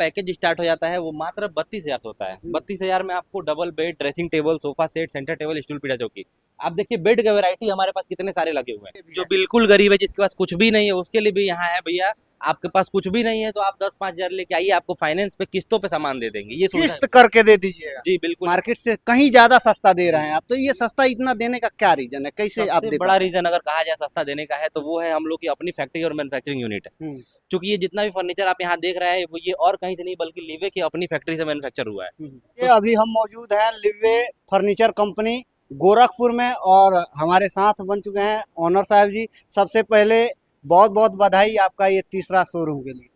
Package start हो जाता है वो मात्र 32,000 से होता है। 32,000 में आपको double bed, dressing table, sofa set, centre table, stool, पीढ़ा चौकी। आप देखिए बेड का वैरायटी हमारे पास कितने सारे लगे हुए हैं। जो बिल्कुल गरीब है, जिसके पास कुछ भी नहीं है, उसके लिए भी यहाँ है भैया। आपके पास कुछ भी नहीं है तो आप 10-5 हजार लेके आइए, आपको फाइनेंस पे किस्तों पे सामान दे देंगे। ये किस्त करके दे दीजिएगा। जी बिल्कुल। मार्केट से कहीं ज्यादा सस्ता दे रहे हैं आप, तो ये सस्ता इतना देने का क्या रीजन है, कैसे आप सबसे दे बड़ा रीजन अगर कहा जाए सस्ता देने का है तो वो है हम लोग की अपनी फैक्ट्री और मैन्युफैक्चरिंग यूनिट है। क्योंकि ये जितना भी फर्नीचर आप यहाँ देख रहे हैं वो ये और कहीं से नहीं बल्कि लिवे की अपनी फैक्ट्री से मैन्युफैक्चर हुआ है। ये अभी हम मौजूद हैं लिवे फर्नीचर कंपनी गोरखपुर में, और हमारे साथ बन चुके हैं ऑनर साहब जी। सबसे पहले बहुत बहुत बधाई आपका ये तीसरा शोरूम के लिए।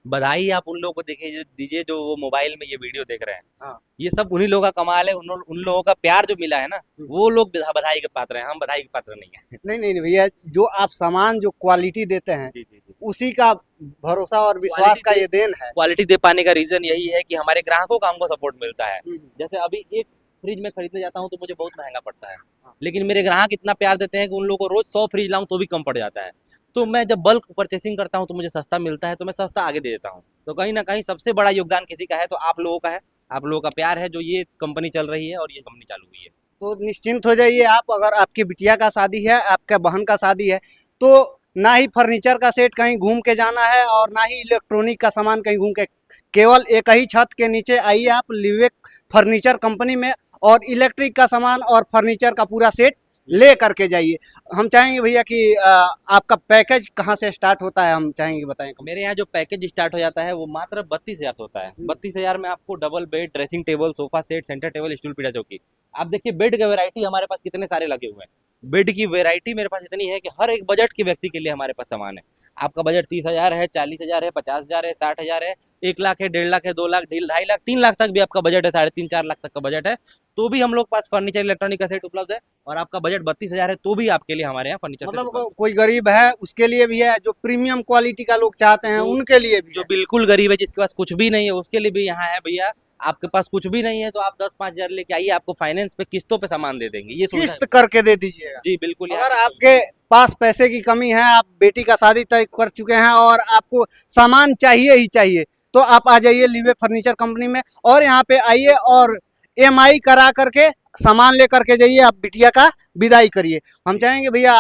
बधाई आप उन लोगों को दीजिए जो वो मोबाइल में ये वीडियो देख रहे हैं। हाँ। ये सब उन्हीं लोगों का कमाल है, उन लोगों का प्यार जो मिला है ना, वो लोग बधाई के पात्र हैं, हम बधाई के पात्र नहीं है। नहीं भैया, जो आप सामान जो क्वालिटी देते हैं जी जी जी। उसी का भरोसा और विश्वास का ये देन है। क्वालिटी दे पाने का रीजन यही है कि हमारे ग्राहकों का हमको सपोर्ट मिलता है। जैसे अभी एक फ्रिज में खरीदने जाता हूँ तो मुझे बहुत महंगा पड़ता है, लेकिन मेरे ग्राहक इतना प्यार देते हैं कि उन लोगों को रोज 100 फ्रिज लाऊं तो भी कम पड़ जाता है। तो मैं जब बल्क परचेसिंग करता हूँ तो मुझे सस्ता मिलता है, तो मैं सस्ता आगे दे देता हूँ। तो कहीं ना कहीं सबसे बड़ा योगदान किसी का है तो आप लोगों का है, आप लोगों का प्यार है जो ये कंपनी चल रही है और ये कंपनी चालू हुई है। तो निश्चिंत हो जाइए आप, अगर आपकी बिटिया का शादी है, आपके बहन का शादी है, तो ना ही फर्नीचर का सेट कहीं घूम के जाना है और ना ही इलेक्ट्रॉनिक का सामान कहीं घूम के, केवल एक ही छत के नीचे आइए आप लिवे फर्नीचर कंपनी में, और इलेक्ट्रिक का सामान और फर्नीचर का पूरा सेट ले करके जाइए। हम चाहेंगे भैया कि आपका पैकेज कहाँ से स्टार्ट होता है, हम चाहेंगे बताएं। मेरे यहाँ जो पैकेज स्टार्ट हो जाता है वो मात्र 32,000 से होता है। 32,000 में आपको double bed, dressing table, sofa set, centre table, stool, पीढ़ा चौकी। आप देखिए बेड का वैरायटी हमारे पास कितने सारे लगे हुए हैं। बेड की वैरायटी मेरे पास इतनी है कि हर एक बजट के व्यक्ति के लिए हमारे पास सामान है। आपका बजट 30,000 है, 40,000 है, 50,000 है, 60,000 है, 1 लाख है, 1.5 लाख है, 2 लाख, 2.5 लाख, 3 लाख तक भी आपका बजट है, 3.5-4 लाख तक का बजट है, तो भी हम लोग पास फर्नीचर इलेक्ट्रॉनिक का सेट उपलब्ध है। और आपका बजट 32,000 है तो भी आपके लिए हमारे यहाँ फर्नीचर मतलब कोई गरीब है उसके लिए भी है, जो प्रीमियम क्वालिटी का लोग चाहते हैं उनके लिए भी, जो बिल्कुल गरीब है जिसके पास कुछ भी नहीं है उसके लिए भी यहाँ है भैया। आपके पास कुछ भी नहीं है तो आप 10-5 हजार लेके आइए, आपको फाइनेंस पे किस्तों पे सामान दे देंगे। ये किस्त करके दे दीजिएगा। जी बिल्कुल। अगर आपके पास पैसे की कमी है, आप बेटी का शादी तय कर चुके हैं और आपको सामान चाहिए ही चाहिए, तो आप आ जाइए लिवे फर्नीचर कंपनी में, और यहाँ पे आइए और EMI करा करके सामान ले करके जाइए, आप बिटिया का विदाई करिए। हम चाहेंगे भैया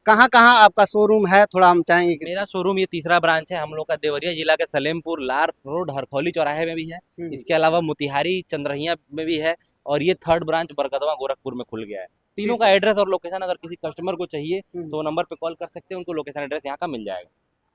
कहाँ कहाँ आपका शोरूम है, थोड़ा हम चाहेंगे। मेरा शोरूम ये तीसरा ब्रांच है हम लोग का, देवरिया जिला के सलेमपुर लार रोड हरखौली चौराहे में भी है। इसके अलावा मोतिहारी चंद्रहिया में भी है, और ये थर्ड ब्रांच बरकतवा गोरखपुर में खुल गया है। तीनों का एड्रेस और लोकेशन अगर किसी कस्टमर को चाहिए तो नंबर पे कॉल कर सकते हैं, उनको लोकेशन एड्रेस यहाँ का मिल जाएगा।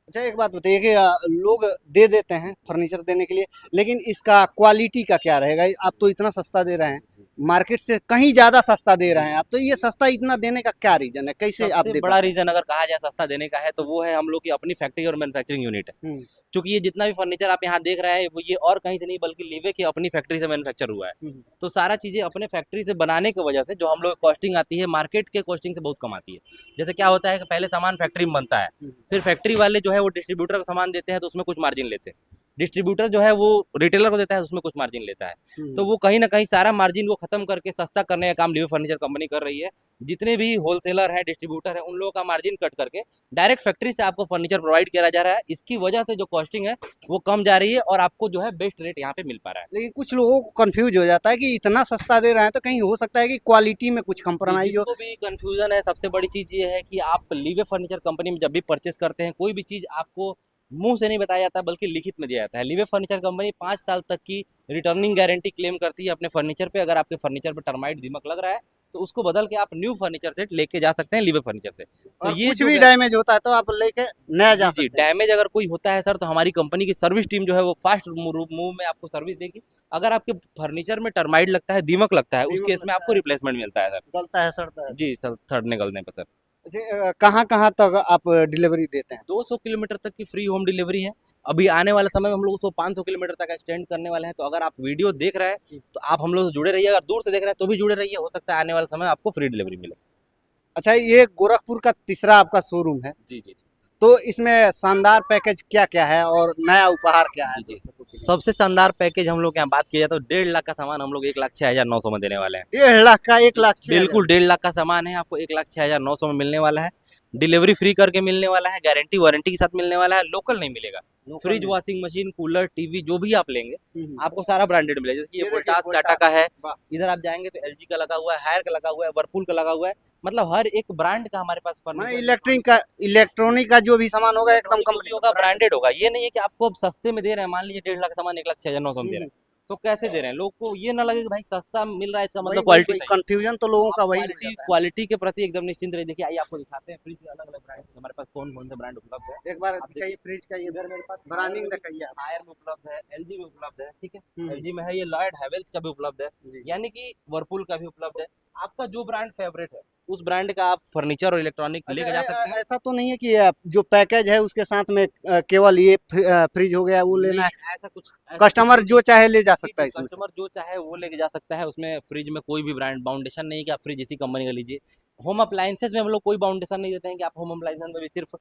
अच्छा एक बात बताइए कि लोग दे देते हैं फर्नीचर देने के लिए, लेकिन इसका क्वालिटी का क्या रहेगा? आप तो इतना सस्ता दे रहे हैं, मार्केट से कहीं ज्यादा सस्ता दे रहे हैं आप, तो ये सस्ता इतना देने का क्या रीजन है, कैसे आप दे? बड़ा रीजन अगर कहा जाए सस्ता देने का है तो वो है हम लोग की अपनी फैक्ट्री और मैन्युफैक्चरिंग यूनिट है। क्योंकि ये जितना भी फर्नीचर आप यहाँ देख रहे हैं वो ये और कहीं से नहीं बल्कि लिवे की अपनी फैक्ट्री से मैन्युफैक्चर हुआ है। तो सारा चीजें अपने फैक्ट्री से बनाने की वजह से जो हम लोग कॉस्टिंग आती है मार्केट के कॉस्टिंग से बहुत कम आती है। जैसे क्या होता है कि पहले सामान फैक्ट्री में बनता है, फिर फैक्ट्री वाले जो है वो डिस्ट्रीब्यूटर को सामान देते हैं तो उसमें कुछ मार्जिन लेते हैं, डिस्ट्रीब्यूटर जो है वो रिटेलर को देता है उसमें कुछ मार्जिन लेता है। तो वो कहीं ना कहीं सारा मार्जिन को खत्म करके सस्ता करने का काम लिवे फर्नीचर कंपनी कर रही है। जितने भी होलसेलर हैं, डिस्ट्रीब्यूटर हैं, उन लोगों का मार्जिन कट करके डायरेक्ट फैक्ट्री से आपको फर्नीचर प्रोवाइड किया जा रहा है। इसकी वजह से जो कॉस्टिंग है वो कम जा रही है और आपको जो है बेस्ट रेट यहाँ पे मिल पा रहा है। लेकिन कुछ लोगों को कंफ्यूज हो जाता है कि इतना सस्ता दे रहे हैं तो कहीं हो सकता है कि क्वालिटी में कुछ कंप्रोमाइज हो। भी कंफ्यूजन है। सबसे बड़ी चीज ये है कि आप लिवे फर्नीचर कंपनी में जब भी परचेस करते हैं कोई भी चीज आपको मुंह से नहीं बताया जाता बल्कि लिखित में दिया जाता है। लिवे फर्नीचर कंपनी 5 साल तक की रिटर्निंग गारंटी क्लेम करती है अपने फर्नीचर पे। अगर आपके फर्नीचर पे टर्माइट दीमक लग रहा है तो उसको बदल के आप न्यू फर्नीचर सेट लेके जा सकते हैं लिवे फर्नीचर से। तो ये कुछ भी डैमेज होता है तो आप लेके नया जा सकते हैं। डैमेज अगर कोई होता है सर तो हमारी कंपनी की सर्विस टीम जो है वो फास्ट मूव में आपको सर्विस देगी। अगर आपके फर्नीचर में टर्माइट लगता है, दीमक लगता है, उस केस में आपको रिप्लेसमेंट मिलता है सर। गलता है सड़ता है जी सर, सड़ने गलने पर सर। कहाँ कहाँ तक आप डिलीवरी देते हैं? 200 किलोमीटर तक की फ्री होम डिलीवरी है। अभी आने वाले समय में हम लोग उसको 500 किलोमीटर तक एक्सटेंड करने वाले हैं। तो अगर आप वीडियो देख रहे हैं तो आप हम लोग से जुड़े रहिए, अगर दूर से देख रहे हैं तो भी जुड़े रहिए, हो सकता है आने वाले समय आपको फ्री डिलीवरी मिले। अच्छा, ये गोरखपुर का तीसरा आपका शोरूम है। जी जी। तो इसमें शानदार पैकेज क्या क्या है और नया उपहार क्या है? जी, सबसे शानदार पैकेज हम लोग यहाँ बात किया जाए तो 1.5 लाख का सामान हम लोग 1,06,900 में देने वाले हैं। 1.5 लाख का 1 लाख? बिल्कुल 1.5 लाख का सामान है, आपको 1,06,900 में मिलने वाला है। डिलीवरी फ्री करके मिलने वाला है, गारंटी वारंटी के साथ मिलने वाला है, लोकल नहीं मिलेगा। फ्रिज, में। वॉशिंग मशीन, कूलर, टीवी जो भी आप लेंगे आपको सारा ब्रांडेड मिलेगा। जैसे ये ये देखिए, वोल्टास वोल्टास, टाटा का है, वाह। इधर आप जाएंगे तो एलजी का लगा हुआ है, हायर का लगा हुआ है, वर्लपूल का लगा हुआ है। मतलब हर एक ब्रांड का हमारे पास माने फर्नीचर, इलेक्ट्रॉनिक का जो भी सामान होगा एकदम इलेक्ट्रॉनिक जो भी कंपनी होगा ब्रांडेड होगा। ये नहीं है कि आपको अब सस्ते में दे रहे हैं, मान लीजिए 1.5 लाख का सामान 1,06,900 में दे रहे हैं, तो कैसे दे रहे हैं? लोग को ये ना लगे कि भाई सस्ता मिल रहा है इसका वही मतलब वही क्वालिटी वही सही है। कंफ्यूजन तो लोगों आप का वही हो क्वालिटी जाता है। क्वालिटी के प्रति एकदम निश्चिंत रहिए। देखिए आइए आपको दिखाते हैं फ्रिज के अलग अलग ब्रांड हमारे पास कौन कौन से ब्रांड उपलब्ध है। एक बार आप देखिए दिखाइए फ्रिज का, ये इधर मेरे पास ब्रांडिंग दिखाइए आप। हायर में उपलब्ध है, एलजी में उपलब्ध है, ठीक है, हम्म, एलजी में है, ये लॉयड हैवेल्स का भी उपलब्ध है, जी। यानी कि वर्लपूल का भी उपलब्ध है। आपका जो ब्रांड फेवरेट है उस ब्रांड का आप फर्नीचर और इलेक्ट्रॉनिक अच्छा, लेके जा सकते हैं। ऐसा तो नहीं है कि जो पैकेज है उसके साथ में केवल ये फ्रिज हो गया वो लेना नहीं, है? ऐसा कुछ कस्टमर नहीं जो है। चाहे ले जा जी, सकता जी, है इसमें से। कस्टमर जो चाहे वो लेके जा सकता है। उसमें फ्रिज में कोई भी ब्रांड बाउंडेशन नहीं है कि आप फ्रिज इसी कंपनी का लीजिए। होम अप्लायंसेज में हम लोग कोई बाउंडेशन नहीं देते हैं कि आप होम अप्लायंसेज में भी सिर्फ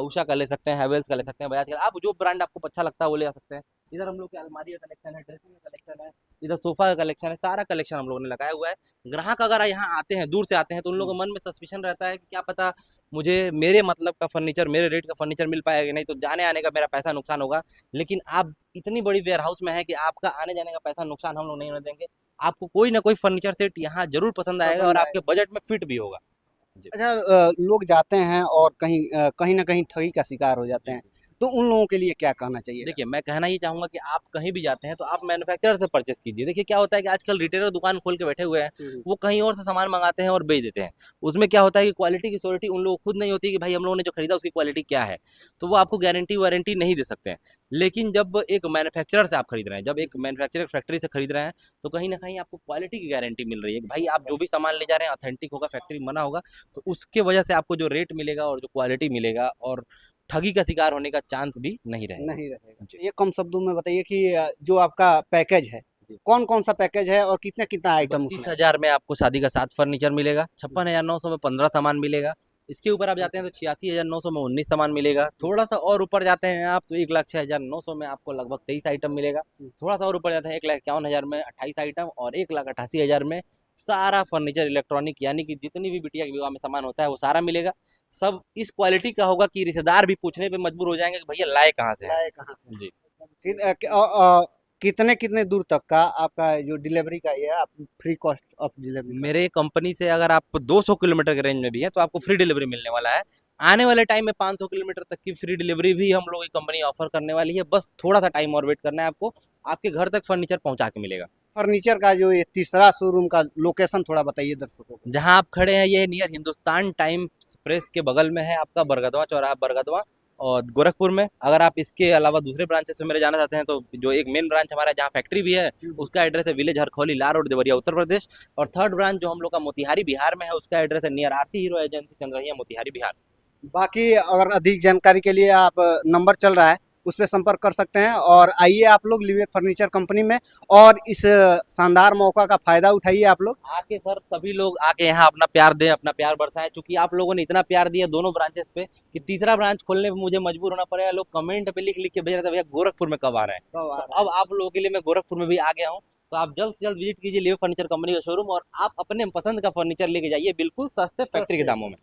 उषा का ले सकते हैं, हैवेल्स का ले सकते हैं, बजाज का, आप जो ब्रांड आपको अच्छा लगता है वो ले सकते हैं। इधर हम लोग की अलमारी का कलेक्शन है, ड्रेसिंग का कलेक्शन है, इधर सोफा का कलेक्शन है, सारा कलेक्शन हम लोगों ने लगाया हुआ है। ग्राहक अगर यहाँ आते हैं, दूर से आते हैं, तो उन लोगों के मन में सस्पिशन रहता है कि क्या पता मुझे मेरे मतलब का फर्नीचर, मेरे रेट का फर्नीचर मिल पाएगा नहीं, तो जाने आने का मेरा पैसा नुकसान होगा। लेकिन आप इतनी बड़ी वेयर हाउस में है कि आपका आने जाने का पैसा नुकसान हम लोग नहीं होने देंगे। आपको कोई ना कोई फर्नीचर सेट यहाँ जरूर पसंद आएगा और पसंद आपके आएगा। बजट में फिट भी होगा। जी अच्छा, लोग जाते हैं और कहीं ना कहीं ठगी का शिकार हो जाते जी हैं, जी। तो उन लोगों के लिए क्या कहना चाहिए? देखिए मैं कहना ये चाहूंगा कि आप कहीं भी जाते हैं तो आप मैन्युफैक्चरर से परचेस कीजिए। देखिए क्या होता है कि आजकल रिटेलर दुकान खोल के बैठे हुए हैं, वो कहीं और से सामान मंगाते हैं और बेच देते हैं। उसमें क्या होता है कि क्वालिटी की श्योरिटी उन लोगों को खुद नहीं होती कि भाई हम लोगों ने जो खरीदा उसकी क्वालिटी क्या है, तो वो आपको गारंटी वारंटी नहीं दे सकते हैं। लेकिन जब एक मैन्युफैक्चरर से आप खरीद रहे हैं, जब एक मैन्युफैक्चरर फैक्ट्री से खरीद रहे हैं, तो कहीं ना कहीं आपको क्वालिटी की गारंटी मिल रही है कि भाई आप जो भी सामान ले जा रहे हैं ऑथेंटिक होगा, फैक्ट्री बना होगा, तो उसके वजह से आपको जो रेट मिलेगा और जो क्वालिटी मिलेगा और ठगी का शिकार होने का चांस भी नहीं रहेगा। नहीं रहेगा। जी ये कम शब्दों में बताइए कि जो आपका पैकेज है, जी। कौन कौन सा पैकेज है और कितना कितना आइटम उसमें है? 32,000 में आपको शादी का 7 फर्नीचर मिलेगा, 56,900 में 15 सामान मिलेगा। इसके ऊपर आप जाते हैं तो 86,900 में 19 सामान मिलेगा। थोड़ा सा और ऊपर जाते हैं आप तो 1,06,900 में आपको लगभग 23 आइटम मिलेगा। थोड़ा सा और ऊपर जाते हैं 1,51,000 में 28 आइटम और 1,88,000 में सारा फर्नीचर इलेक्ट्रॉनिक, यानी कि जितनी भी बिटिया के विवाह में सामान होता है वो सारा मिलेगा। सब इस क्वालिटी का होगा कि रिश्तेदार भी पूछने पे मजबूर हो जाएंगे कि भैया लाए कहाँ से है। लाए कहाँ से? जी कितने कितने दूर तक का आपका जो डिलीवरी का ये है, आप फ्री कॉस्ट ऑफ डिलीवरी? मेरे कंपनी से अगर आप 200 किलोमीटर के रेंज में भी है तो आपको फ्री डिलीवरी मिलने वाला है। आने वाले टाइम में 500 किलोमीटर तक की फ्री डिलीवरी भी हम लोग की कंपनी ऑफर करने वाली है। बस थोड़ा सा टाइम और वेट करना है आपको, आपके घर तक फर्नीचर पहुंचा के मिलेगा। फर्नीचर का जो ये तीसरा शोरूम का लोकेशन थोड़ा बताइए दर्शकों को। जहां आप खड़े हैं ये नियर हिंदुस्तान टाइम्स प्रेस के बगल में है आपका बरगदवा चौराहा, बरगदवा और गोरखपुर में। अगर आप इसके अलावा दूसरे ब्रांचेस से मेरे जाना चाहते हैं तो जो एक मेन ब्रांच हमारा जहाँ फैक्ट्री भी है उसका एड्रेस है विलेज हरखौली, लाल रोड, देवरिया, उत्तर प्रदेश। और थर्ड ब्रांच जो हम लोग का मोतिहारी बिहार में है उसका एड्रेस है near RC Hero agency, Chandrahiya, Motihari Bihar. बाकी अगर अधिक जानकारी के लिए आप नंबर चल रहा है उस पर संपर्क कर सकते हैं और आइए आप लोग लिवे फर्नीचर कंपनी में और इस शानदार मौका का फायदा उठाइए आप लोग। आके सर सभी लोग आके यहाँ अपना प्यार दें, अपना प्यार बरसाएं, क्योंकि आप लोगों ने इतना प्यार दिया दोनों ब्रांचेस पे कि तीसरा ब्रांच खोलने पे मुझे मजबूर होना पड़ेगा। लोग कमेंट पे लिख लिख के भेज रहे थे भैया गोरखपुर में कब आ रहे हैं, तो अब आप लोगों के लिए मैं गोरखपुर में भी आ गया हूँ। तो आप जल्द से जल्द विजिट कीजिए लिवे फर्नीचर कंपनी का शोरूम और आप अपने पसंद का फर्नीचर लेके जाइए बिल्कुल सस्ते फैक्ट्री के दामों में।